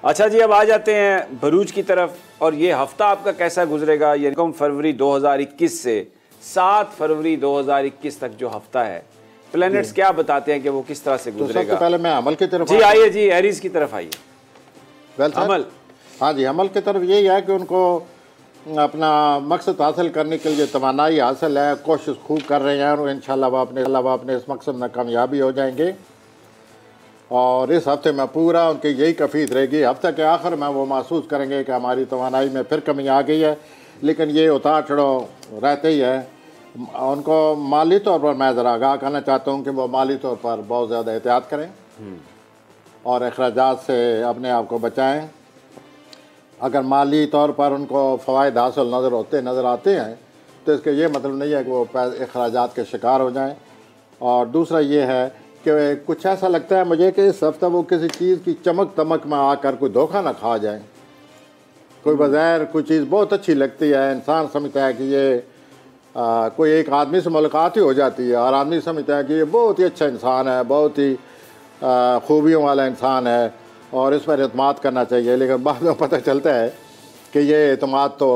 अच्छा जी, अब आ जाते हैं भरूच की तरफ। और ये हफ्ता आपका कैसा गुजरेगा? ये फरवरी 2021 से 7 फरवरी 2021 तक जो हफ्ता है, प्लैनेट्स क्या बताते हैं कि वो किस तरह से गुजरेगा? तो सबसे पहले मैं अमल की तरफ जी आइए, जी एरीज की तरफ आइए। अमल, हाँ जी, अमल की तरफ यही है कि उनको अपना मकसद हासिल करने के लिए तवानाई हासिल है, कोशिश खूब कर रहे हैं और इंशाल्लाह वो अपने इस मकसद में कामयाबी हो जाएंगे। और इस हफ्ते में पूरा उनकी यही कफीत रहेगी। हफ्ते के आखिर में वो महसूस करेंगे कि हमारी तवानाई में फिर कमी आ गई है, लेकिन ये उतार चढ़ाव रहते ही है। उनको माली तौर पर मैं ज़रा आगाह करना चाहता हूँ कि वो माली तौर पर बहुत ज़्यादा एहतियात करें और अखराजात से अपने आप को बचाएं। अगर माली तौर पर उनको फ़वाइद हासिल नज़र आते हैं तो इसका ये मतलब नहीं है कि वो अखराजात के शिकार हो जाएं। और दूसरा ये है कि कुछ ऐसा लगता है मुझे कि इस हफ्ते वो किसी चीज़ की चमक दमक में आकर कोई धोखा ना खा जाए। कोई बज़ाहिर कोई चीज़ बहुत अच्छी लगती है, इंसान समझता है कि ये कोई एक आदमी से मुलाकात ही हो जाती है और आदमी समझता है कि ये बहुत ही अच्छा इंसान है, बहुत ही खूबियों वाला इंसान है और इस पर एतमाद करना चाहिए। लेकिन बाद में पता चलता है कि ये एतमाद तो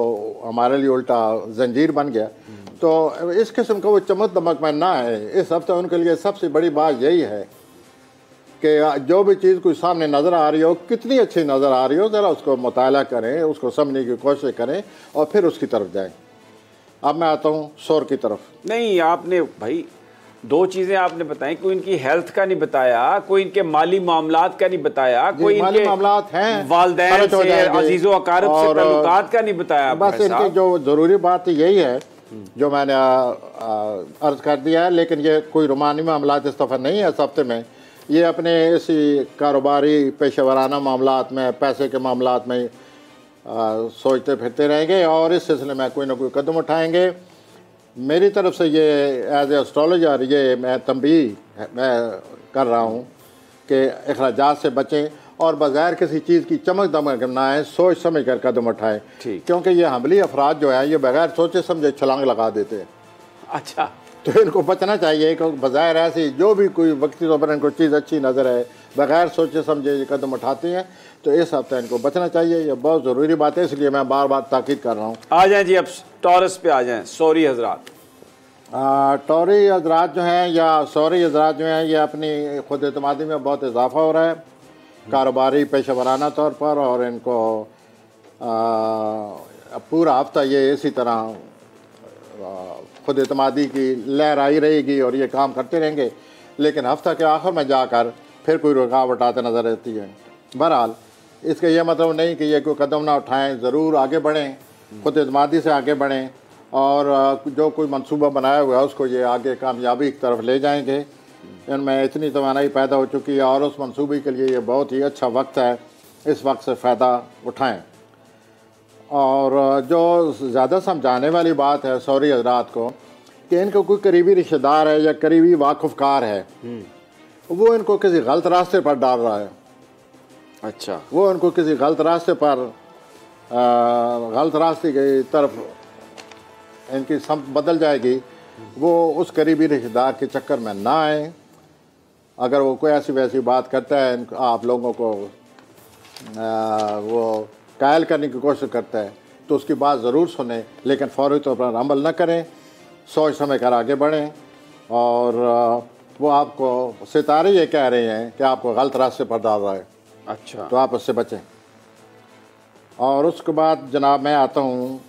हमारे लिए उल्टा जंजीर बन गया। तो इस किस्म का वो चमक दमक में ना है। इस हफ्ते उनके लिए सबसे बड़ी बात यही है कि जो भी चीज़ कोई सामने नज़र आ रही हो, कितनी अच्छी नज़र आ रही हो, ज़रा उसको मुताला करें, उसको समझने की कोशिश करें और फिर उसकी तरफ जाएं। अब मैं आता हूँ शोर की तरफ। नहीं, आपने भाई दो चीजें आपने बताई, कोई इनकी हेल्थ का नहीं बताया, कोई इनके माली मामलात का नहीं बताया, कोई इनके मामलात हैं, वालिदैन से, अजीजो अकारब से ताल्लुकात का नहीं बताया। बस इनकी जो ज़रूरी बात यही है जो मैंने अर्ज कर दिया है। लेकिन ये कोई रुमानी मामलात इस दफ़ा नहीं है इस हफ्ते में। ये अपने इसी कारोबारी पेशेवराना मामलात में, पैसे के मामलात में सोचते फिरते रहेंगे और इस सिलसिले में कोई ना कोई कदम उठाएंगे। मेरी तरफ से ये एज ए एस्ट्रोलॉजर ये मैं तंबीह मैं कर रहा हूँ कि अखराजात से बचें और बग़ैर किसी चीज़ की चमक दमक ना आए, सोच समझ कर कदम उठाएं। क्योंकि ये हमली अफराद जो है ये बग़ैर सोचे समझे छलांग लगा देते हैं। अच्छा, तो इनको बचना चाहिए कि बज़ाहिर ऐसी जो भी कोई वक्ती तौर पर इनको चीज़ अच्छी नज़र है, बग़ैर सोचे समझे ये कदम उठाते हैं। तो इस हफ्ते इनको बचना चाहिए, ये बहुत ज़रूरी बात है, इसलिए मैं बार बार ताकीद कर रहा हूँ। आ जाएँ जी, अब टॉरस पे आ जाएँ। सॉरी हजरात, टॉरी हजरात जो हैं या सॉरी हजरात जो हैं, ये अपनी खुद एतमादी में बहुत इजाफा हो रहा है कारोबारी पेशेवराना तौर पर। और इनको पूरा हफ्ता ये इसी तरह खुद एतमादी की लहर आई रहेगी और ये काम करते रहेंगे। लेकिन हफ्ता के आखिर में जाकर फिर कोई रुकावट आते नज़र आती है। बहरहाल इसका ये मतलब नहीं कि ये कोई कदम ना उठाएं, ज़रूर आगे बढ़ें, खुद एतमादी से आगे बढ़ें और जो कोई मंसूबा बनाया हुआ है उसको ये आगे कामयाबी की तरफ ले जाएंगे। इनमें इतनी तवानाई पैदा हो चुकी है और उस मंसूबे के लिए ये बहुत ही अच्छा वक्त है, इस वक्त से फ़ायदा उठाएं। और जो ज़्यादा समझाने वाली बात है सॉरी हजरात को कि इनका कोई करीबी रिश्तेदार है या करीबी वाकुफ़कार है, वो इनको किसी गलत रास्ते पर डाल रहा है। अच्छा, वो इनको किसी गलत रास्ते पर गलत रास्ते की तरफ इनकी बदल जाएगी। वो उस करीबी रिश्तेदार के चक्कर में ना आए। अगर वो कोई ऐसी वैसी बात करता है, आप लोगों को वो कायल करने की कोशिश करता है, तो उसकी बात ज़रूर सुने, लेकिन फ़ौरी तौर पर अमल न करें, सोच समझ कर आगे बढ़ें। और वो आपको सितारे ये कह रहे हैं कि आपको गलत रास्ते पर डाल रहा है, अच्छा, तो आप उससे बचें। और उसके बाद जनाब मैं आता हूँ,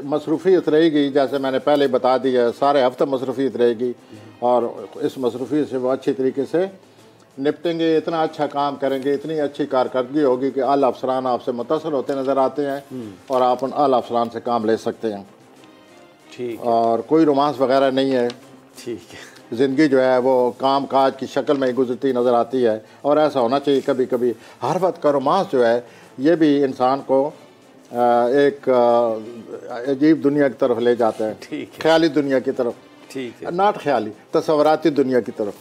मसरूफ़ियत रहेगी, जैसे मैंने पहले बता दिया, सारे हफ्ते मसरूफ़ियत रहेगी और इस मसरूफ़ियत से वो अच्छी तरीके से निपटेंगे, इतना अच्छा काम करेंगे, इतनी अच्छी कारकर्दगी होगी कि आला अफसरान आपसे मुतासर होते नज़र आते हैं और आप उन आला अफसरान से काम ले सकते हैं। ठीक है। और कोई रोमांस वगैरह नहीं है। ठीक है। ज़िंदगी जो है वो काम काज की शक्ल में गुजरती नज़र आती है और ऐसा होना चाहिए। कभी कभी हर वक्त का रोमांस जो है ये भी इंसान को एक अजीब दुनिया की तरफ ले जाता है, ख्याली दुनिया की तरफ। ठीक है, नॉट ख्याली, तस्वराती दुनिया की तरफ।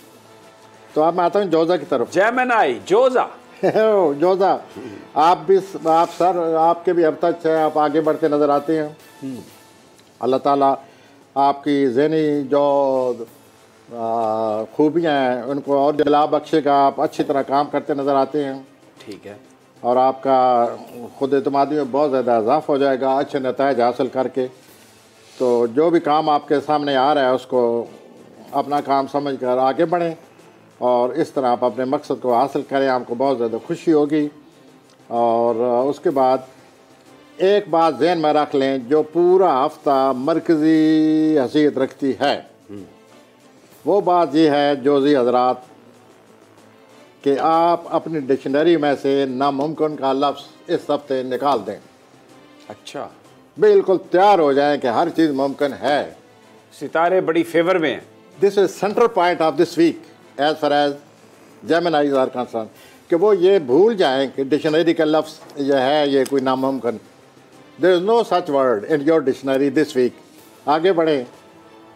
तो अब मैं आता हूँ जोज़ा की तरफ। जेमिनी, जोज़ा जोज़ा, आप सर आपके भी अब तक है, आप आगे बढ़ते नज़र आते हैं। अल्लाह ताला आपकी ज़हनी जो खूबियाँ हैं उनको और जला बख्शेगा। आप अच्छी तरह काम करते नज़र आते हैं। ठीक है। और आपका खुद एतमादी में बहुत ज़्यादा इजाफ़ा हो जाएगा अच्छे नताइज हासिल करके। तो जो भी काम आपके सामने आ रहा है उसको अपना काम समझ कर आगे बढ़ें और इस तरह आप अपने मकसद को हासिल करें। आपको बहुत ज़्यादा खुशी होगी। और उसके बाद एक बात ज़हन में रख लें, जो पूरा हफ्ता मरकज़ी हैसियत रखती है वो बात ये है जोज़ी हज़रात कि आप अपनी डिक्शनरी में से नामुमकिन का लफ्ज़ इस हफ्ते निकाल दें। अच्छा, बिल्कुल तैयार हो जाएं कि हर चीज़ मुमकिन है। सितारे बड़ी फेवर में हैं। This is central point of this week as far as Geminis are concern, कि वो ये भूल जाएं कि डिक्शनरी का लफ्ज़ ये है, ये कोई नामुमकिन। There is no such word in your dictionary this week. आगे बढ़ें,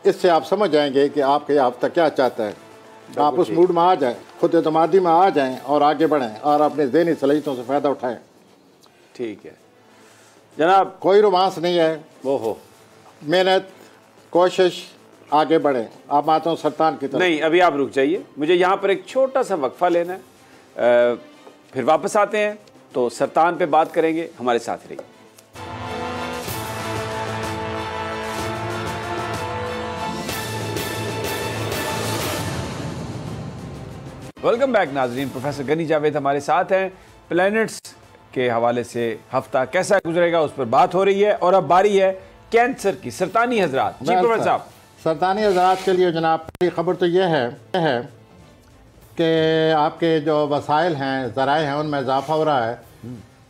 इससे आप समझ जाएंगे कि आपका यह हफ्ता क्या चाहता है। आप उस मूड में आ जाएं, खुद एतमादी में आ जाएं और आगे बढ़ें और अपने ज़हनी सलीतों से फ़ायदा उठाएं। ठीक है जनाब, कोई रोमांस नहीं है, वो हो मेहनत, कोशिश, आगे बढ़ें। आप आते हो सरतान की तरफ। नहीं, अभी आप रुक जाइए, मुझे यहाँ पर एक छोटा सा वक्फा लेना है, फिर वापस आते हैं तो सरतान पे बात करेंगे। हमारे साथ रहिए। वेलकम बैक नाजरीन, प्रोफेसर गनी जावेद हमारे साथ हैं। प्लैनेट्स के हवाले से हफ्ता कैसा गुजरेगा उस पर बात हो रही है और अब बारी है कैंसर की। सरतानी हजरात, जी प्रोफेसर साहब। सरतानी हजरात के लिए जनाब खबर तो यह है कि आपके जो वसाइल हैं, ज़राए हैं, उनमें इजाफा हो रहा है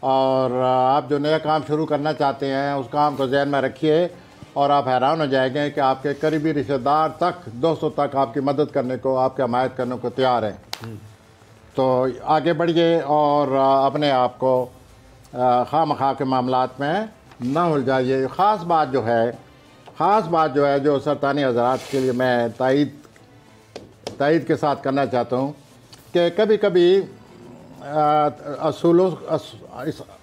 और आप जो नया काम शुरू करना चाहते हैं उस काम को ज़हन में रखिए और आप हैरान हो जाएंगे कि आपके करीबी रिश्तेदार तक, दोस्तों तक आपकी मदद करने को, आपकी हमायत करने को तैयार हैं। तो आगे बढ़िए और अपने आप को खामखा के मामलात में ना उलझाइए। ख़ास बात जो है जो सरतानी हज़रात के लिए मैं तायद के साथ करना चाहता हूँ कि कभी कभी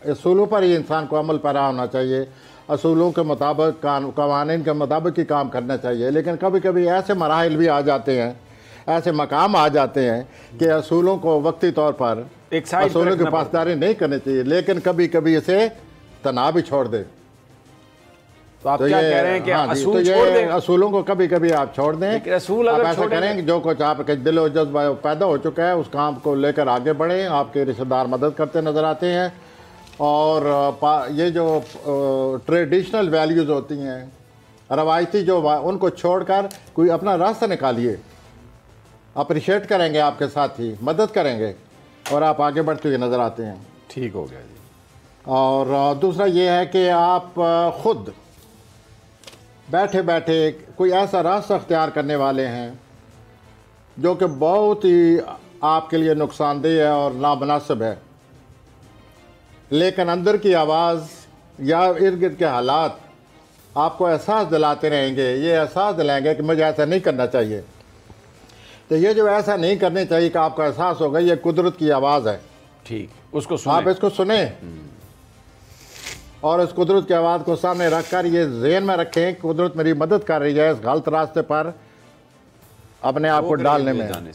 असूलों पर ही इंसान को अमल पैरा होना चाहिए। असूलों के मुताबिक, कवानीन के मुताबिक ही काम करना चाहिए। लेकिन कभी कभी ऐसे मराहिल भी आ जाते हैं, ऐसे मकाम आ जाते हैं कि असूलों को वक्ती तौर पर असूलों की पासदारी नहीं करनी चाहिए, लेकिन कभी कभी इसे तनाव भी छोड़ दे। तो आप क्या कह रहे हैं कि असूल छोड़ दें? असूलों को कभी कभी आप छोड़ दें। असूल आप ऐसा करें जो कुछ आपके दिलो जज्बा पैदा हो चुका है उस काम को लेकर आगे बढ़ें। आपके रिश्तेदार मदद करते नज़र आते हैं और ये जो ट्रेडिशनल वैल्यूज़ होती हैं, रवायती जो, उनको छोड़कर कोई अपना रास्ता निकालिए। अप्रिशिएट करेंगे आपके साथ ही, मदद करेंगे और आप आगे बढ़ते हुए नज़र आते हैं। ठीक हो गया जी। और दूसरा ये है कि आप ख़ुद बैठे बैठे कोई ऐसा रास्ता अख्तियार करने वाले हैं जो कि बहुत ही आपके लिए नुकसानदेह है और नामुनासिब है, लेकिन अंदर की आवाज़ या इर्द गिर्द के हालात आपको एहसास दिलाते रहेंगे, ये एहसास दिलाएंगे कि मुझे ऐसा नहीं करना चाहिए। तो ये जो ऐसा नहीं करने चाहिए कि आपको एहसास होगा, ये कुदरत की आवाज़ है। ठीक, उसको सुने। आप इसको सुने और इस कुदरत की आवाज़ को सामने रखकर ये ज़हन में रखें कि कुदरत मेरी मदद कर रही है इस गलत रास्ते पर अपने आप को डालने में।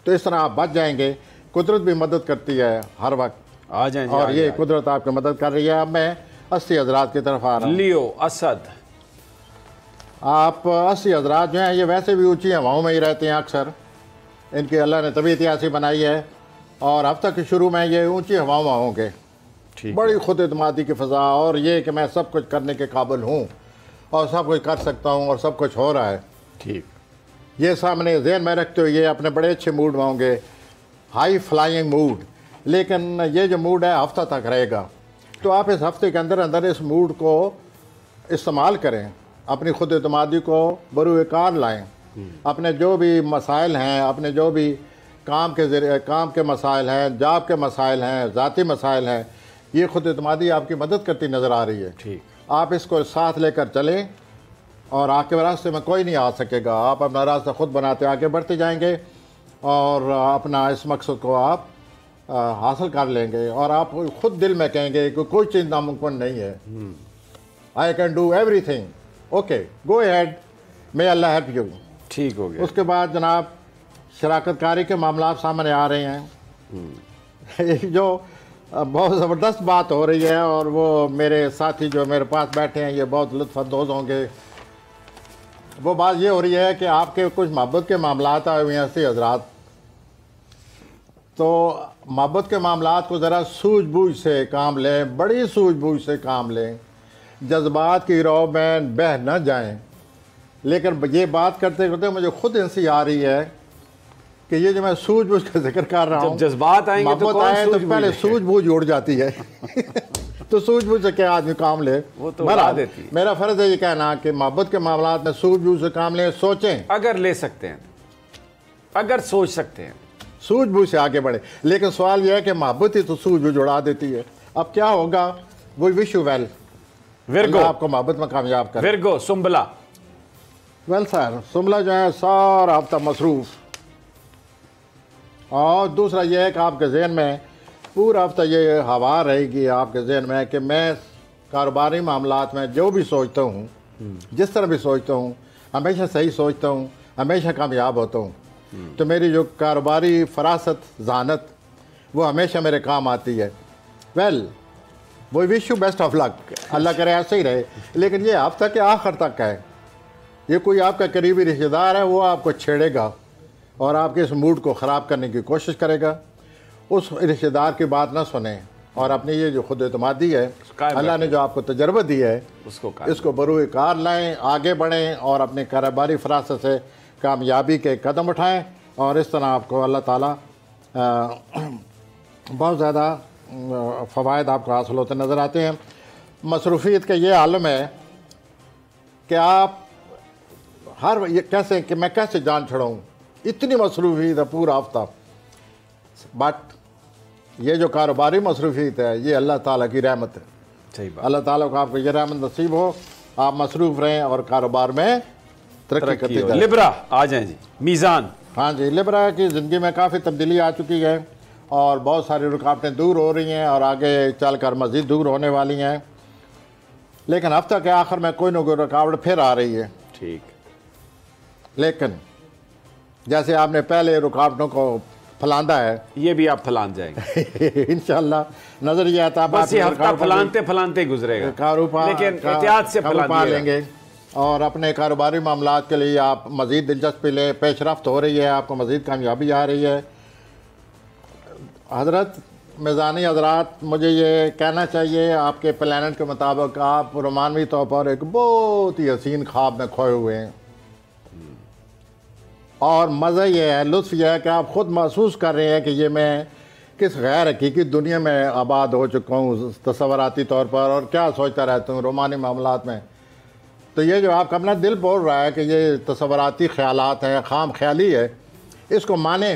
तो इस तरह आप बच जाएंगे। कुदरत भी मदद करती है हर वक्त, आ जाए और ये कुदरत आपकी मदद कर रही है। अब मैं 80 हज़रात की तरफ आ रहा हूँ। लियो असद, आप 80 हज़रात जो हैं ये वैसे भी ऊँची हवाओं में ही रहते हैं अक्सर। इनकी अल्लाह ने तबीयत ऐसी बनाई है और हफ्ते के शुरू में ये ऊँची हवाओं में होंगे, बड़ी खुद एतमादी की फ़ज़ा और ये कि मैं सब कुछ करने के काबिल हूँ और सब कुछ कर सकता हूँ और सब कुछ हो रहा है। ठीक, ये सामने ज़हन में रखते हुए ये अपने बड़े अच्छे मूड में होंगे, हाई फ्लाइंग मूड। लेकिन ये जो मूड है हफ्ता तक रहेगा। तो आप इस हफ्ते के अंदर अंदर इस मूड को इस्तेमाल करें, अपनी खुद एतमादी को बरूए कार लाएँ। अपने जो भी मसाइल हैं, अपने जो भी काम के मसाइल हैं, जॉब के मसाइल हैं, ज़ाती मसाइल हैं, ये खुद एतमादी आपकी मदद करती नज़र आ रही है। ठीक, आप इसको साथ लेकर चलें और आपके रास्ते में कोई नहीं आ सकेगा। आप अपना रास्ता खुद बनाते आगे बढ़ते जाएंगे और अपना इस मकसद को आप हासिल कर लेंगे और आप खुद दिल में कहेंगे कि कोई चीज़ नामुमकिन नहीं है। I can do everything, okay, go ahead, may Allah help you. ठीक हो गया। उसके बाद जनाब शराकतकारी के मामला सामने आ रहे हैं। जो बहुत ज़बरदस्त बात हो रही है, और वो मेरे साथी जो मेरे पास बैठे हैं ये बहुत लुत्फ़अंदोज़ होंगे। वो बात ये हो रही है कि आपके कुछ मोहब्बत के मामलात आए हुए हैं ऐसे हजरात, तो मोहब्बत के मामलात को ज़रा सूझबूझ से काम लें, बड़ी सूझबूझ से काम लें, जज्बात की रौ में बह न जाएं। लेकिन ये बात करते करते मुझे खुद इंसी आ रही है कि ये जो मैं सूझबूझ का जिक्र कर रहा हूँ, जब जज्बात आएंगे तो कौन आए तो पहले सूझबूझ उड़ जाती है। तो सूझबूझ से क्या आदमी काम ले, वो तो बता देती है। मेरा फ़र्ज़ है ये कहना कि मोहब्बत के मामलात में सूझबूझ से काम लें, सोचें, अगर ले सकते हैं, अगर सोच सकते हैं, सूझबूझ से आगे बढ़े। लेकिन सवाल यह है कि मोहब्बत ही तो सूझबूझ उड़ा देती है। अब क्या होगा, वो विश यू वेल, विर्गो आपको मोहब्बत में कामयाब कर। विर्गो सुम्बला, वेल सर, सुम्बला जो है सारा हफ्ता मसरूफ़, और दूसरा यह है कि आपके जहन में पूरा हफ्ता ये हवा रहेगी आपके जहन में कि मैं कारोबारी मामलात में जो भी सोचता हूँ, जिस तरह भी सोचता हूँ, हमेशा सही सोचता हूँ, हमेशा कामयाब होता हूँ। तो मेरी जो कारोबारी फरासत, जहानत, वो हमेशा मेरे काम आती है। वेल, वो wish you best of luck, Allah करे ऐसे ही रहे। लेकिन ये हफ्ता के आखिर तक है, ये कोई आपका करीबी रिश्तेदार है, वो आपको छेड़ेगा और आपके इस मूड को ख़राब करने की कोशिश करेगा। उस रिश्तेदार की बात ना सुने, और अपनी ये जो खुद एतमादी है, अल्लाह ने जो आपको तजर्बा दी है, इसको बरूए कार लाएँ, आगे बढ़ें और अपने कारोबारी फरासत से कामयाबी के कदम उठाएं। और इस तरह आपको अल्लाह ताला बहुत ज़्यादा फ़वाइद आपको हासिल होते नज़र आते हैं। मसरूफ़ियत का ये आलम है कि आप हर ये कैसे कि मैं कैसे जान छड़ाऊँ, इतनी मसरूफ़ियत है पूरा हफ्ता। बट ये जो कारोबारी मसरूफ़ियत है, ये अल्लाह ताला की रहमत है। सही बात। अल्लाह ताला को आपको ये रहमत नसीब हो, आप मसरूफ़ रहें और कारोबार में तरक्की करते जाएं। लिब्रा आ जाएं जी, मीज़ान। हाँ जी, लिब्रा की ज़िंदगी में काफ़ी तब्दीली आ चुकी है और बहुत सारी रुकावटें दूर हो रही हैं और आगे चलकर मज़ीद दूर होने वाली हैं। लेकिन हफ्ता के आखिर में कोई ना कोई रुकावट फिर आ रही है। ठीक। लेकिन जैसे आपने पहले रुकावटों को फलांदा है, ये भी आप फलान जाएंगे इंशाल्लाह। नजर ये आता है बस ये हफ्ता फलानते फलानते गुजरेगा, लेकिन एहतियात से फलान लेंगे। और अपने कारोबारी मामलात के लिए आप मज़ीद दिलचस्पी लें, पेशरफ्त हो रही है, आपको मज़ीद कामयाबी आ रही है। हज़रत मेज़ानी हज़रात, मुझे ये कहना चाहिए आपके प्लानट के मुताबिक आप रोमानवी तौर पर एक बहुत ही हसीन ख्वाब में खोए हुए हैं। और मज़ा ये है, लुत्फ़ यह है कि आप ख़ुद महसूस कर रहे हैं कि ये मैं किस गैर हकीकी दुनिया में आबाद हो चुका हूँ तसव्वुराती तौर पर, और क्या सोचता रहता हूँ रोमानी मामलात में। तो ये जो आपका अपना दिल बोल रहा है कि ये तसव्वुराती ख्यालात हैं, खाम ख्याली है, इसको माने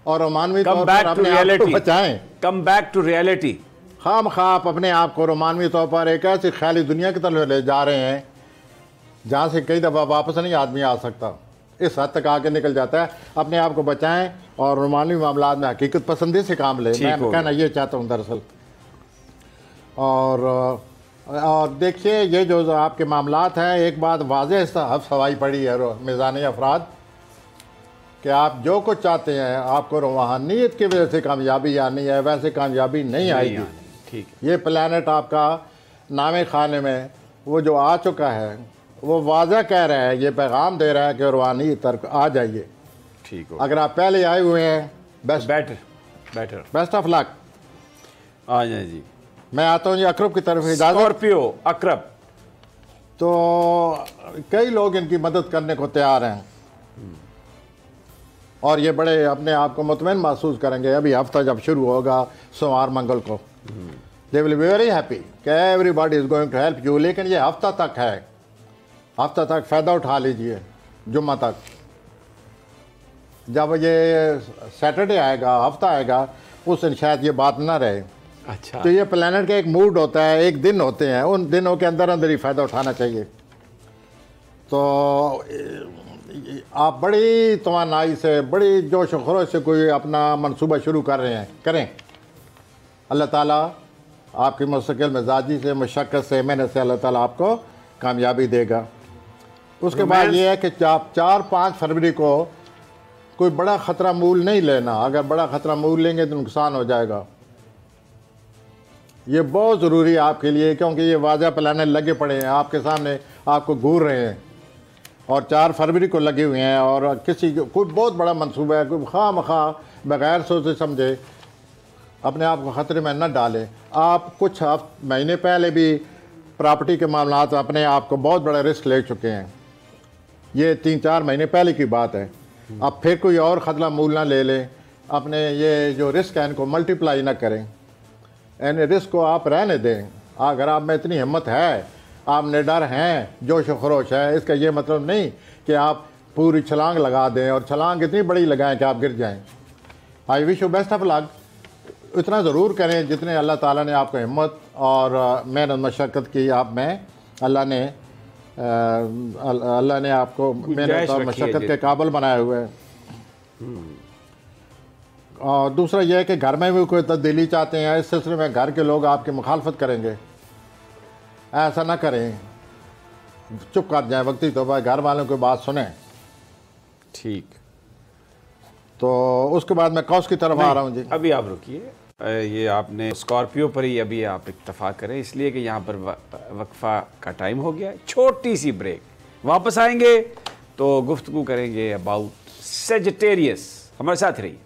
और रोमानवी तौर पर अपने आप को बचाएं। Come back to reality. खाम खा आप अपने आप को रोमानवी तौर पर एक ऐसी ख्याली दुनिया की तरफ ले जा रहे हैं जहाँ से कई दफ़ा वापस नहीं आदमी आ सकता, इस हद तक आगे निकल जाता है। अपने आप को बचाएं और रोमानवी मामलात में हकीकत पसंदी से काम लें, मैं कहना ये चाहता हूँ दरअसल। और देखिए, ये जो आपके मामलात हैं, एक बात वाज़ेह सवाई पड़ी है मेज़ानी अफराद कि आप जो कुछ चाहते हैं आपको रूहानियत की वजह से कामयाबी आनी है, वैसे कामयाबी नहीं आएगी। ठीक। ये प्लानट आपका नामे खाने में वो जो आ चुका है, वो वाज़ा कह रहा है, ये पैगाम दे रहा है कि रूहानी तरफ आ जाइए। ठीक हो। अगर आप पहले आए हुए हैं, बेस्ट ऑफ लक। आ जाए जी। मैं आता हूँ जी अकरब की तरफ। इजाज़त। स्कॉर्पियो अकरब। तो कई लोग इनकी मदद करने को तैयार हैं और ये बड़े अपने आप को मुतमईन महसूस करेंगे। अभी हफ्ता जब शुरू होगा सोमवार मंगल को, they will be very happy कि everybody is going to help you. लेकिन ये हफ्ता तक है, हफ्ता तक फ़ायदा उठा लीजिए। जुम्मा तक जब ये सैटरडे आएगा, हफ्ता आएगा, उस दिन शायद ये बात ना रहे। अच्छा। तो ये प्लैनेट का एक मूड होता है, एक दिन होते हैं, उन दिनों के अंदर अंदर ही फ़ायदा उठाना चाहिए। तो आप बड़ी तवानाई से, बड़ी जोश व खरोश से कोई अपना मंसूबा शुरू कर रहे हैं, करें। अल्लाह ताला आपकी मुस्तकिल मिजाजी से, मशक्क़त से, मेहनत से अल्लाह ताला आपको कामयाबी देगा। उसके बाद ये है कि 4-5 फरवरी को कोई बड़ा ख़तरा मूल नहीं लेना। अगर बड़ा ख़तरा मूल लेंगे तो नुकसान हो जाएगा। ये बहुत ज़रूरी है आपके लिए, क्योंकि ये वाज़ह प्लानर लगे पड़े हैं आपके सामने, आपको घूर रहे हैं और 4 फरवरी को लगे हुए हैं। और किसी कोई बहुत बड़ा मंसूबा है, कोई खामखा बग़ैर सोचे समझे अपने आप को ख़तरे में न डालें। आप कुछ महीने पहले भी प्रॉपर्टी के मामलात अपने आप को बहुत बड़ा रिस्क ले चुके हैं। ये 3-4 महीने पहले की बात है। अब फिर कोई और ख़तरा मूल ना ले लें। अपने ये जो रिस्क है इनको मल्टीप्लाई ना करें, इन रिस्क को आप रहने दें। अगर आप में इतनी हिम्मत है, आप निडर हैं, जोश व खरोश है, इसका ये मतलब नहीं कि आप पूरी छलांग लगा दें और छलांग इतनी बड़ी लगाएं कि आप गिर जाएं। I wish you best of luck. इतना ज़रूर करें जितने अल्लाह ताला ने आपको हिम्मत और मेहनत मशक्क़त की आप में अल्लाह ने आपको मेहनत और मशक्क़त के काबिल बनाए हुए हैं। और दूसरा यह है कि घर में भी कोई तब्दीली चाहते हैं, इस सिलसिले में घर के लोग आपकी मुखालफत करेंगे। ऐसा ना करें, चुप कर जाए वक्ती तो भाई, घर वालों की बात सुने। ठीक, तो उसके बाद मैं कौस की तरफ आ रहा हूँ जी। अभी आप रुकिए, ये आपने स्कॉर्पियो पर ही अभी आप इत्तफा करें, इसलिए कि यहाँ पर वक्फा का टाइम हो गया है। छोटी सी ब्रेक, वापस आएंगे तो गुफ्तगू करेंगे अबाउट सेजिटेरियस। हमारे साथ रहिए।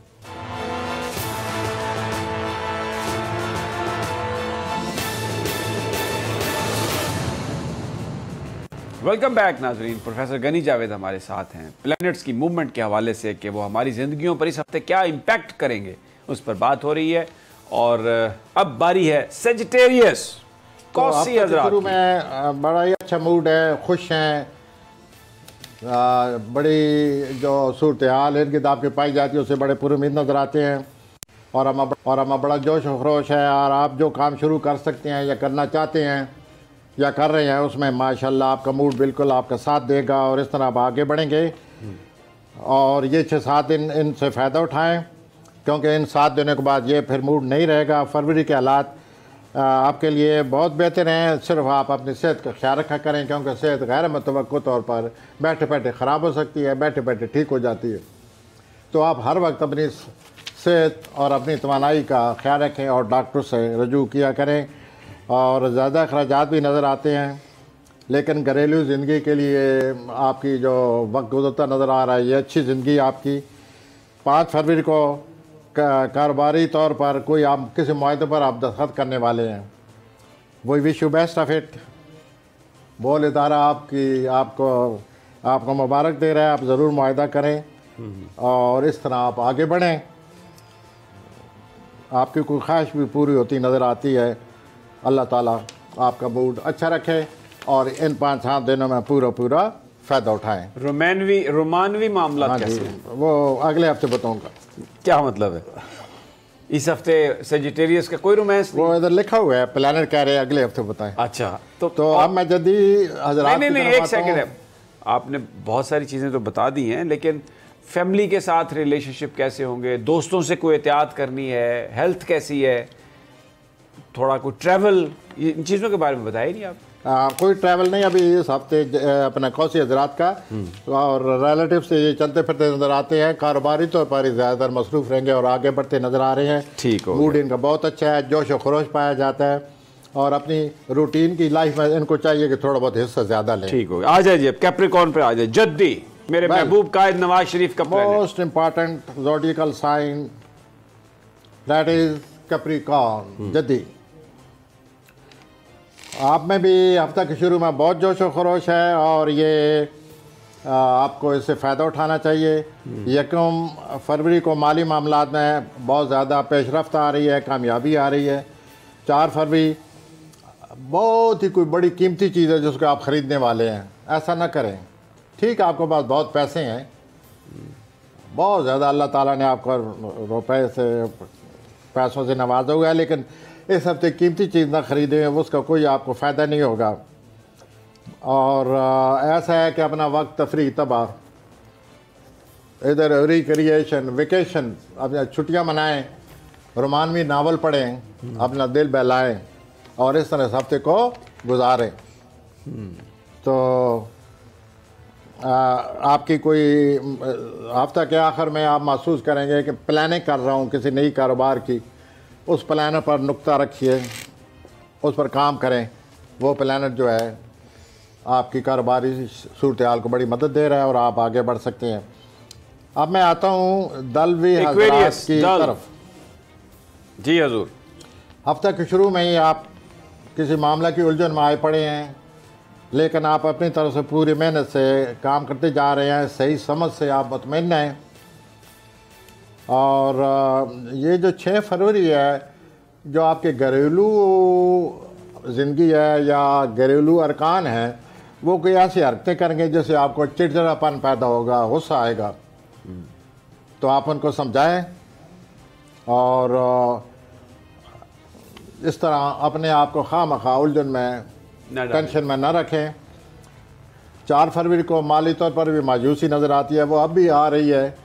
वेलकम बैक नाजरीन। प्रोफेसर गनी जावेद हमारे साथ हैं प्लैनेट्स की मूवमेंट के हवाले से कि वो हमारी ज़िंदगियों पर इस हफ्ते क्या इम्पैक्ट करेंगे, उस पर बात हो रही है। और अब बारी है सेजिटेरियस। कौसी हज़रात शुरू में बड़ा ही अच्छा मूड है, खुश हैं, बड़ी जो सूरत हाल इर्द गिर्द आपके पाई जाती है उससे बड़े पुरुमीद नज़र आते हैं और हम बड़ा जोश व खरोश है। और आप जो काम शुरू कर सकते हैं या करना चाहते हैं या कर रहे हैं उसमें माशाल्लाह आपका मूड बिल्कुल आपका साथ देगा और इस तरह आप आगे बढ़ेंगे। और ये 6-7 दिन इनसे फ़ायदा उठाएं, क्योंकि इन 7 दिनों के बाद ये फिर मूड नहीं रहेगा। फरवरी के हालात आपके लिए बहुत बेहतर हैं। सिर्फ आप अपनी सेहत का ख्याल रखा करें, क्योंकि सेहत गैर मुतवक्को तौर पर बैठे बैठे ख़राब हो सकती है, बैठे बैठे ठीक हो जाती है। तो आप हर वक्त अपनी सेहत और अपनी तवानाई का ख्याल रखें और डॉक्टर से रजू किया करें। और ज़्यादा अखराजात भी नज़र आते हैं, लेकिन घरेलू ज़िंदगी के लिए आपकी जो वक्त गुजरता नज़र आ रहा है, ये अच्छी ज़िंदगी आपकी। 5 फरवरी को कारोबारी तौर पर कोई आप किसी मुआहदे पर आप दस्तखत करने वाले हैं। वही wish you best of it. बोल इदारा आपको मुबारक दे रहा है, आप ज़रूर मुआहदा करें और इस तरह आप आगे बढ़ें। आपकी कोई ख्वाहिश भी पूरी होती नज़र आती है। अल्लाह ताला आपका मूड अच्छा रखे और इन 5-7 दिनों में पूरा फ़ायदा उठाएं। रोमानवी मामला कैसे? वो अगले हफ्ते बताऊंगा। क्या मतलब है? इस हफ्ते सेजिटेरियस का कोई रोमांस नहीं? वो इधर लिखा हुआ है, प्लानर कह रहे हैं अगले हफ्ते बताएं। अच्छा, तो अब मैं जल्दी हज़रात नहीं, एक सेकंड है। आपने बहुत सारी चीज़ें तो बता दी हैं, लेकिन फैमिली के साथ रिलेशनशिप कैसे होंगे, दोस्तों से कोई एहतियात करनी है, हेल्थ कैसी है, थोड़ा कोई ट्रैवल, इन चीज़ों के बारे में बताइए नहीं आप। कोई ट्रैवल नहीं अभी इस हफ्ते अपना कौसी हज़रात का, और रिलेटिव से ये चलते फिरते नज़र आते हैं। कारोबारी तौर पर ही ज़्यादातर मसरूफ़ रहेंगे और आगे बढ़ते नज़र आ रहे हैं। ठीक हो, मूड इनका बहुत अच्छा है, जोश व खरोश पाया जाता है और अपनी रूटीन की लाइफ में इनको चाहिए कि थोड़ा बहुत हिस्सा ज़्यादा लें। ठीक हो, आ जाइए कैप्रिकॉर्न पे आ जाइए। जद्दी, मेरे महबूब कायद नवाज शरीफ का most important zodiacal sign that is Capricorn. जद्दी, आप में भी हफ्ता के शुरू में बहुत जोश व खरोश है और ये आपको इससे फ़ायदा उठाना चाहिए। 1 फरवरी को माली मामलात में बहुत ज़्यादा पेशरफ्त आ रही है, कामयाबी आ रही है। 4 फरवरी बहुत ही कोई बड़ी कीमती चीज़ है जिसको आप ख़रीदने वाले हैं, ऐसा ना करें। ठीक, आपके पास बहुत पैसे हैं, बहुत ज़्यादा अल्लाह ताला ने आपको रुपए से पैसों से नवाजा हुआ है, लेकिन इस हफ्ते कीमती चीज़ ना ख़रीदें, उसका कोई आपको फ़ायदा नहीं होगा। और ऐसा है कि अपना वक्त तफरी तबाह, इधर रिक्रिएशन, वेकेशन, अपनी छुट्टियां मनाएं, रोमानवी नावल पढ़ें, अपना दिल बहलाएं और इस तरह इस हफ्ते को गुजारें। तो आपकी कोई हफ्ता के आखिर में आप महसूस करेंगे कि प्लानिंग कर रहा हूँ किसी नई कारोबार की, उस प्लानर पर नुक्ता रखिए, उस पर काम करें। वो प्लानर जो है आपकी कारोबारी सूरत हाल को बड़ी मदद दे रहा है और आप आगे बढ़ सकते हैं। अब मैं आता हूँ दलवी हज़रात की तरफ। जी हजूर। हफ्ते के शुरू में ही आप किसी मामला की उलझन में आए पड़े हैं, लेकिन आप अपनी तरफ से पूरी मेहनत से काम करते जा रहे हैं, सही समझ से आप मुतमईन हैं। और ये जो 6 फरवरी है, जो आपके घरेलू ज़िंदगी है या घरेलू अरकान हैं, वो कोई ऐसी हरकतें करेंगे जिससे आपको चिड़चिड़ापन पैदा होगा, गुस्सा आएगा, तो आप उनको समझाएं और इस तरह अपने आप को खामखा उलझन में, टेंशन में न रखें। 4 फरवरी को माली तौर पर भी मायूसी नज़र आती है, वो अब भी आ रही है।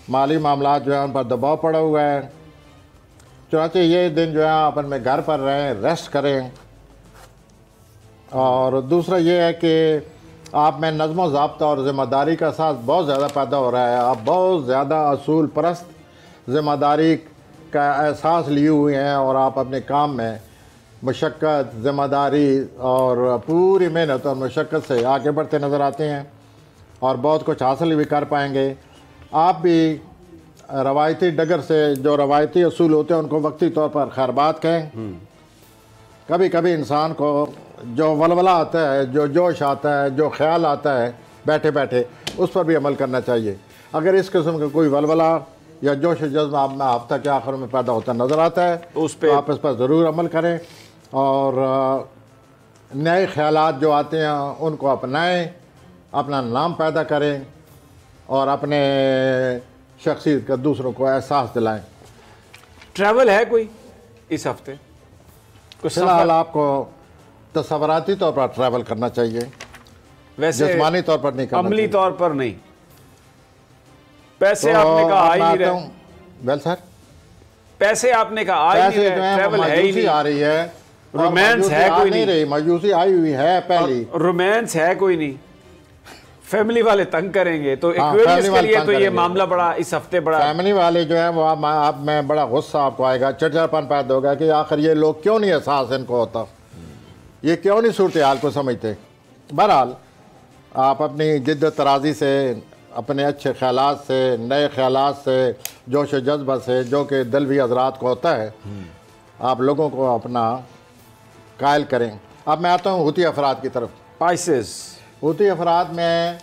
माली मामला जो है उन पर दबाव पड़ा हुआ है, चुनांचे ये दिन जो है अपन में घर पर रहें, रेस्ट करें। और दूसरा ये है कि आप में नज़्म ज़ाब्ता और ज़िम्मेदारी का एहसास बहुत ज़्यादा पैदा हो रहा है। आप बहुत ज़्यादा असूल परस्त ज़िम्मेदारी का एहसास लिए हुए हैं और आप अपने काम में मुशक्क़त, ज़िम्मेदारी और पूरी मेहनत और मुशक्क़त से आगे बढ़ते नज़र आते हैं और बहुत कुछ हासिल भी कर पाएंगे। आप भी रवायती डगर से जो रवायती असूल होते हैं उनको वक्ती तौर पर खैरबात कहें। कभी कभी इंसान को जो वलवला आता है, जो जोश आता है, जो ख्याल आता है बैठे बैठे, उस पर भी अमल करना चाहिए। अगर इस किस्म का कोई वलवला या जोश जज्बा आप में हफ्ता के आखिर में पैदा होता नज़र आता है तो उस पर आप इस पर ज़रूर अमल करें और नए ख्यालात जो आते हैं उनको अपनाएं, अपना नाम पैदा करें और अपने शख्सियत का दूसरों को एहसास दिलाएं। ट्रैवल है कोई इस हफ्ते? फिलहाल आपको तसव्वुराती तौर पर ट्रैवल करना चाहिए, वैसे जिस्मानी तौर पर नहीं करना, अमली तौर पर नहीं। पैसे आपने कहा आ ही नहीं रहे। वेल सर, पैसे आपने कहा आ ही नहीं रहे, ट्रैवल है ही नहीं, आ रही है, रोमांस है कोई नहीं रही, मायूसी आई हुई है पहली, रोमांस है कोई नहीं, फैमिली वाले तंग करेंगे। तो एक्वेरियस के लिए तो ये मामला बड़ा इस हफ्ते बड़ा, फैमिली वाले जो है वो आप में बड़ा गुस्सा आपको आएगा, चिड़चिड़ापन पैदा होगा कि आखिर ये लोग क्यों नहीं एहसास इनको होता, ये क्यों नहीं सूरत हाल को समझते। बहरहाल आप अपनी जिद्दत तराजी से, अपने अच्छे ख्यालात से, नए ख्यालात से, जोश जज्बा से, जो कि दलवी हज़रात को होता है, आप लोगों को अपना कायल करें। अब मैं आता हूँ हुती अफराद की तरफ। स्पाइसेस हुती अफराद में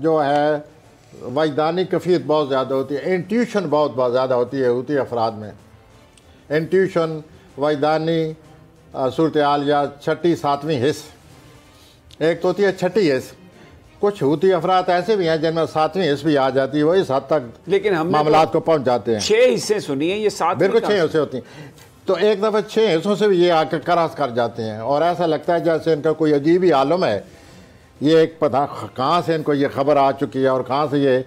जो है वजदानी कफ़ीत बहुत ज़्यादा होती है, इंट्यूशन बहुत ज़्यादा होती है हुती अफराद में। इंट्यूशन, वजदानी सूरत हाल या छठी सातवीं हिस्स, एक तो होती है छठी हिस्स। कुछ हुती अफराद ऐसे भी हैं जिनमें सातवीं हिस्स भी आ जाती है, वो इस हद तक लेकिन हम मामलात को पहुँच जाते हैं। 6 हिस्से सुनिए, ये 7 बिल्कुल 6 हिस्से होती हैं, तो एक दफ़ा 6 हिस्सों से भी ये आकर क्रॉस कर जाते हैं और ऐसा लगता है जैसे इनका कोई अजीब ही आलम है। ये एक पता कहाँ से इनको ये खबर आ चुकी है और कहाँ से ये,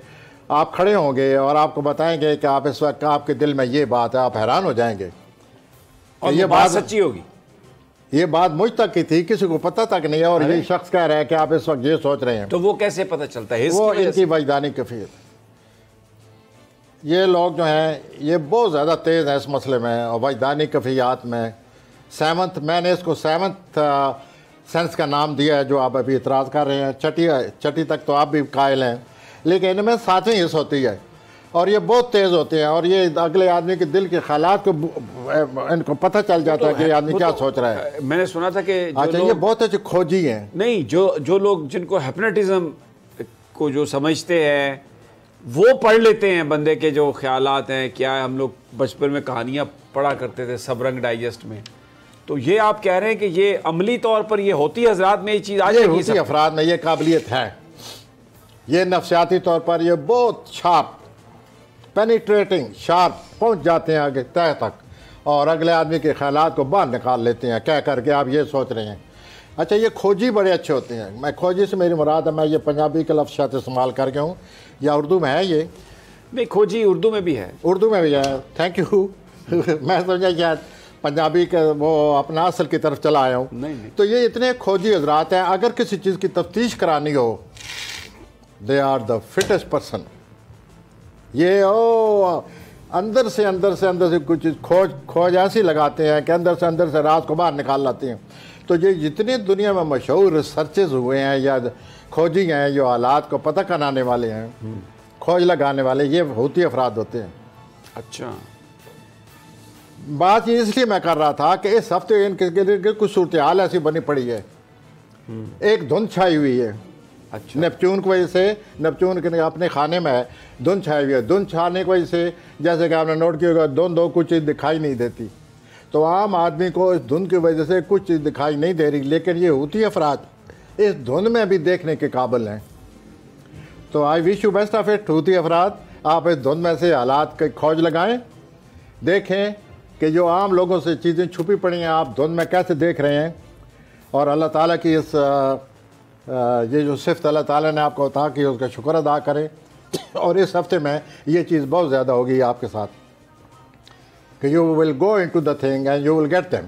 आप खड़े होंगे और आपको बताएंगे कि आप इस वक्त आपके दिल में ये बात है, आप हैरान हो जाएंगे और ये बात सच्ची होगी। ये बात मुझ तक की थी, किसी को पता तक नहीं है और ये शख्स कह रहा है कि आप इस वक्त ये सोच रहे हैं। तो वो कैसे पता चलता है? वो इनकी वजदानी कफ़ीत। ये लोग जो हैं ये बहुत ज़्यादा तेज़ हैं इस मसले में और वजदानी कफ़ियात में। सेवंथ, मैंने इसको सेवंथ सेंस का नाम दिया है जो आप अभी इतराज़ कर रहे हैं। छठी तक तो आप भी कायल हैं, लेकिन इनमें 7वीं हिस्स होती है और ये बहुत तेज़ होते हैं और ये अगले आदमी के दिल के ख़यालात को इनको पता चल जाता है कि आदमी क्या सोच रहा है। मैंने सुना था कि अच्छा, ये बहुत अच्छे खोजी हैं। नहीं, जो लोग जिनको हिप्नोटिज्म को जो समझते हैं वो पढ़ लेते हैं बंदे के जो ख्यालात हैं। क्या हम लोग बचपन में कहानियाँ पढ़ा करते थे सबरंग डाइजेस्ट में, तो ये आप कह रहे हैं कि ये अमली तौर पर ये होती हज़रात में ये चीज़ आ जाएगी। हुती अफराद में ये काबिलियत है, ये नफ्सियाती तौर पर ये बहुत शार्प, पेनिट्रेटिंग, शार्प पहुंच जाते हैं आगे तय तक और अगले आदमी के ख्यालात को बाहर निकाल लेते हैं कह करके आप ये सोच रहे हैं। अच्छा, ये खोजी बड़े अच्छे होते हैं। मैं खोजी से मेरी मुराद है, मैं ये पंजाबी के लफ्ज़ शायद इस्तेमाल कर गया हूँ या उर्दू में है ये? नहीं, खोजी उर्दू में भी है। उर्दू में भी है, थैंक यू। मैं समझा शायद पंजाबी का वो अपना असल की तरफ चला आया हूँ। नहीं। तो ये इतने खोजी हजरात हैं, अगर किसी चीज़ की तफ्तीश करानी हो they are the fittest person. ये अंदर से कुछ खोज ऐसी लगाते हैं कि अंदर से रात को बाहर निकाल लाते हैं। तो ये जितने दुनिया में मशहूर रिसर्चेस हुए हैं या खोजी हैं, जो हालात को पता कराने वाले हैं, खोज लगाने वाले, ये हूती अफराद होते हैं। अच्छा, बात ये इसलिए मैं कर रहा था कि इस हफ्ते इनके कुछ सूरत हाल ऐसी बनी पड़ी है, एक धुंध छाई हुई है। अच्छा, नेपच्यून की वजह से, नेपच्यून के अपने खाने में धुंध छाई हुई है। धुंध छाने की वजह से, जैसे कि आपने नोट किया होगा, धुंध कुछ चीज़ दिखाई नहीं देती। तो आम आदमी को इस धुंध की वजह से कुछ चीज़ दिखाई नहीं दे रही, लेकिन ये हूती अफराद इस धुंध में भी देखने के काबिल हैं। तो I wish you best of it Houthi अफराद। आप इस धुंध में से हालात की खोज लगाएं, देखें कि जो आम लोगों से चीज़ें छुपी पड़ी हैं, आप धुंध में कैसे देख रहे हैं। और अल्लाह ताला की इस ये जो सिफ़त अल्लाह ताला ने आपको अता की, उसका शुक्र अदा करें। और इस हफ्ते में ये चीज़ बहुत ज़्यादा होगी आपके साथ कि you will go into the thing and you will get them.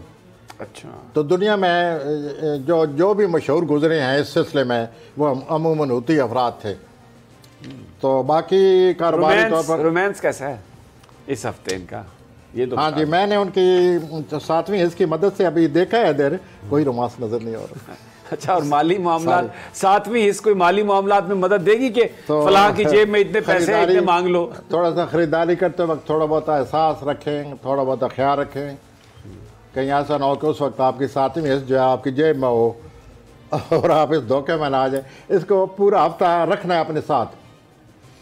अच्छा, तो दुनिया में जो भी मशहूर गुजरे हैं इस सिलसिले में, वो अमूमन हूती अफराद थे। तो बाकी कारोबारी तौर पर रोमांस कैसा है इस हफ्ते इनका, ये तो हाँ जी, मैंने उनकी 7वीं हिस्स की मदद से अभी देखा है, इधर कोई रोमांस नजर नहीं आ रहा। अच्छा, और माली मामला 7वीं हिस्स कोई माली मामलात में मदद देगी कि तो फलां की जेब में इतने पैसे हैं, इतने मांग लो। थोड़ा सा खरीदारी करते वक्त थोड़ा बहुत एहसास रखें, थोड़ा बहुत ख्याल रखें, कहीं ऐसा ना हो कि उस वक्त आपकी 7वीं हिस्स जो है आपकी जेब में हो और आप इस धोखे में ना आ जाए। इसको पूरा हफ्ता रखना है अपने साथ।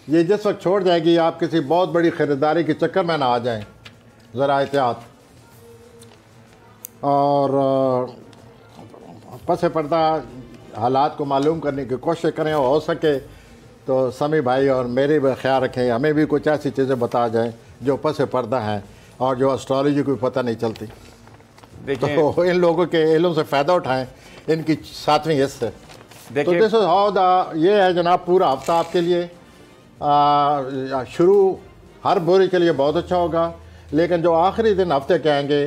ये जिस वक्त छोड़ जाएगी, आप किसी बहुत बड़ी खरीदारी के चक्कर में ना आ जाएं, ज़रा एहतियात। और पस पर्दा हालात को मालूम करने की कोशिश करें, और हो सके तो समी भाई और मेरे भी ख्याल रखें, हमें भी कुछ ऐसी चीज़ें बता जाएं जो पस पर्दा हैं और जो एस्ट्रोलॉजी को पता नहीं चलती। तो इन लोगों के इल्म से फ़ायदा उठाएं, इनकी 7वीं हिस्स से। तो दिस इज हाउ द, ये है जनाब पूरा हफ्ता आपके लिए। शुरू हर बोरी के लिए बहुत अच्छा होगा, लेकिन जो आखिरी दिन हफ्ते के आएंगे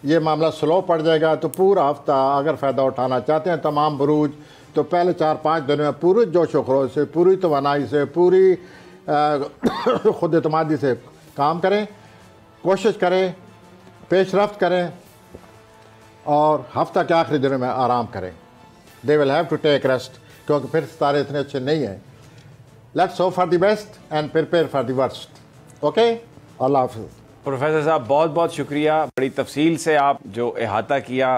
ये मामला स्लो पड़ जाएगा। तो पूरा हफ्ता अगर फ़ायदा उठाना चाहते हैं तमाम बरूज, तो पहले 4-5 दिन में पूरे जोश व खरोश से, पूरी तवानाई से, पूरी खुद एतमादी से काम करें, कोशिश करें, पेशरफ्त करें, और हफ्ता के आखिरी दिनों में आराम करें। They will have to take rest, क्योंकि फिर सितारे इतने अच्छे नहीं हैं। Let's hope for the best and prepare for the worst. Okay, अल्लाह हाफ़िज़। प्रोफेसर साहब, बहुत बहुत शुक्रिया। बड़ी तफसील से आप जो अहाता किया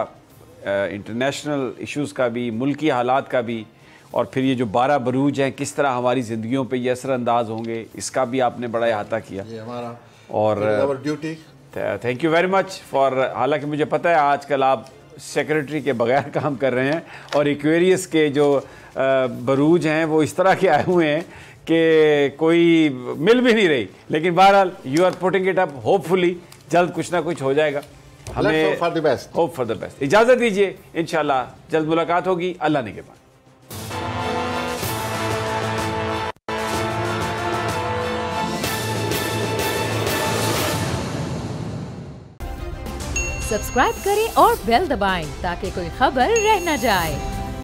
इंटरनेशनल इश्यूज़ का भी, मुल्की हालात का भी, और फिर ये जो 12 बरूज हैं किस तरह हमारी ज़िंदगियों पे ये असरअंदाज होंगे, इसका भी आपने बड़ा अहाता किया। ये हमारा और duty. Thank you very much for, हालांकि मुझे पता है आजकल आप सेक्रेटरी के बगैर काम कर रहे हैं, और एक्वेरियस के जो बरूज हैं वो इस तरह के आए हुए हैं कि कोई मिल भी नहीं रही। लेकिन बहरहाल you are putting it up, hopefully जल्द कुछ ना कुछ हो जाएगा। हमें होप फॉर द बेस्ट। इजाज़त दीजिए, इंशाल्लाह जल्द मुलाकात होगी। अल्लाह निगहबान। सब्सक्राइब करें और बेल दबाएं ताकि कोई खबर रह न जाए।